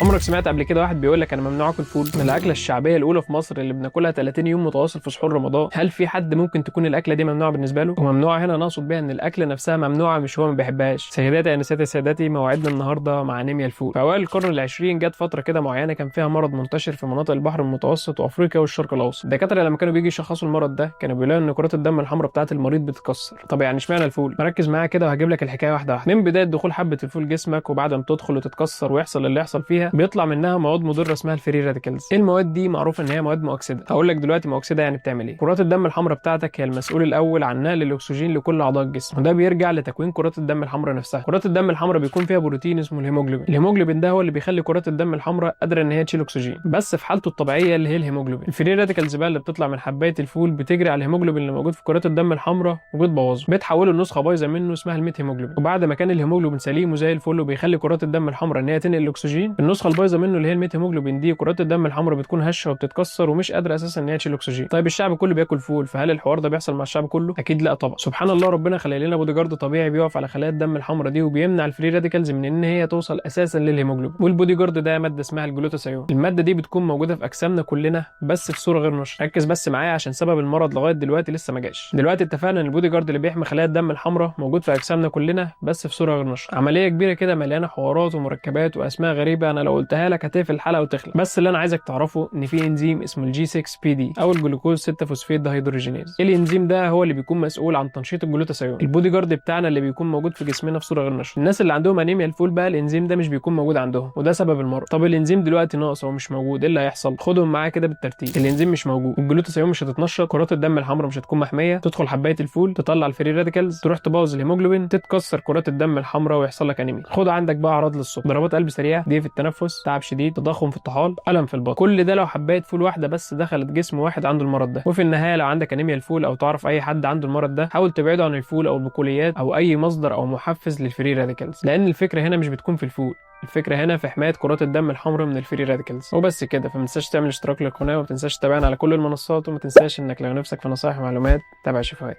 عمرك سمعت قبل كده واحد بيقول لك انا ممنوع اكل فول؟ من الاكله الشعبيه الاولى في مصر اللي بناكلها 30 يوم متواصل في سحور رمضان. هل في حد ممكن تكون الاكله دي ممنوعه بالنسبه له؟ وممنوعه هنا نقصد بيها ان الاكله نفسها ممنوعه، مش هو ما بيحبهاش. سيداتي انساتي سادتي، موعدنا النهارده مع انيميا الفول. في اوائل القرن العشرين جت فتره كده معينه كان فيها مرض منتشر في مناطق البحر المتوسط وافريقيا والشرق الاوسط. الدكاتره لما كانوا بيجي يشخصوا المرض ده كانوا بيلاقوا ان كرات الدم الحمراء بتاعه المريض بتتكسر. طب يعني اشمعنى الفول؟ مركز معايا كده وهجيب لك الحكايه واحده واحده. من بدايه دخول حبه الفول جسمك وبعد ما تدخل وتتكسر ويحصل اللي يحصل فيها، بيطلع منها مواد مضره اسمها الفري راديكالز. ايه المواد دي؟ معروف ان هي مواد مؤكسده. هقول لك دلوقتي مؤكسده يعني بتعمل ايه. كرات الدم الحمراء بتاعتك هي المسؤول الاول عن نقل الاكسجين لكل اعضاء الجسم، وده بيرجع لتكوين كرات الدم الحمراء نفسها. كرات الدم الحمراء بيكون فيها بروتين اسمه الهيموجلوبين. الهيموجلوبين ده هو اللي بيخلي كرات الدم الحمراء قادره ان هي تشيل اكسجين، بس في حالته الطبيعيه اللي هي الهيموجلوبين. الفري راديكالز بقى اللي بتطلع من حبايه الفول بتجري على الهيموجلوبين اللي موجود في كرات الدم الحمراء وبتبوظه، بتحوله لنسخه بايظه منه اسمها الميت هيموجلوبين. وبعد ما كان الهيموجلوبين سليم وزي الفل وبيخلي كرات الدم الحمراء ان هي تنقل الاكسجين، النسخه البايظه منه اللي هي الميت هيموجلوبين دي كرات الدم الحمراء بتكون هشه وبتتكسر ومش قادره اساسا ان هي تشيل اكسجين. طيب الشعب كله بياكل فول، فهل الحوار ده بيحصل مع الشعب كله؟ اكيد لا طبعا. سبحان الله، ربنا خلق لنا بودي جارد طبيعي بيقف على خلايا الدم الحمراء دي وبيمنع الفري راديكالز من ان هي توصل اساسا للهيموجلوبين. والبودي جارد ده ماده اسمها الجلوتاثيون. الماده دي بتكون موجوده في اجسامنا كلنا بس في صوره غير نشر. ركز بس معايا عشان سبب المرض لغايه دلوقتي لسه ما جاش. دلوقتي اتفقنا ان البودي جارد اللي بيحمي خلايا الدم الحمراء موجود في اجسامنا كلنا بس في صوره غير نشر. عمليه كبيره كده مليانه حوارات ومركبات واسماء غريبه، انا لو قلتها لك هتقفل الحلقه وتخلع. بس اللي انا عايزك تعرفه ان في انزيم اسمه الجي 6 بي دي او الجلوكوز 6 فوسفيت دهيدروجينيز. الانزيم ده هو اللي بيكون مسؤول عن تنشيط الجلوتاثيون، البودي جارد بتاعنا اللي بيكون موجود في جسمنا في صوره غير نشر. الناس اللي عندهم انيميا الفول بقى الانزيم ده مش بيكون موجود عندهم، وده سبب المرض. طب الانزيم دلوقتي ناقص او مش موجود، ايه اللي هيحصل؟ خدهم معايا كده بالترتيب. الانزيم مش موجود، الجلوتاثيون مش هتتنشط، كرات الدم الحمراء مش هتكون محميه، تدخل حبايه الفول تطلع الفري راديكالز، تروح تبوظ الهيموجلوبين، تتكسر كرات الدم الحمراء ويحصل لك انيميا. خد عندك بقى اعراض للصبح: ضربات قلب سريعه، ضيق في التنفس، تعب شديد، تضخم في الطحال، الم في البطن. كل ده لو حبايه فول واحده بس دخلت جسم واحد عنده المرض ده. وفي النهايه لو عندك انيميا الفول او تعرف اي حد عنده المرض ده، حاول تبعده عن الفول او البقوليات او اي مصدر او محفز للفري راديكالز، لان الفكره هنا مش بتكون في الفول، الفكره هنا في حمايه كرات الدم الحمراء من الفري راديكالز. وبس كده. فما تنساش تعمل اشتراك للقناه، وما تنساش تتابعنا على كل المنصات، وما تنساش انك لو نفسك في نصائح ومعلومات تابع شفاية.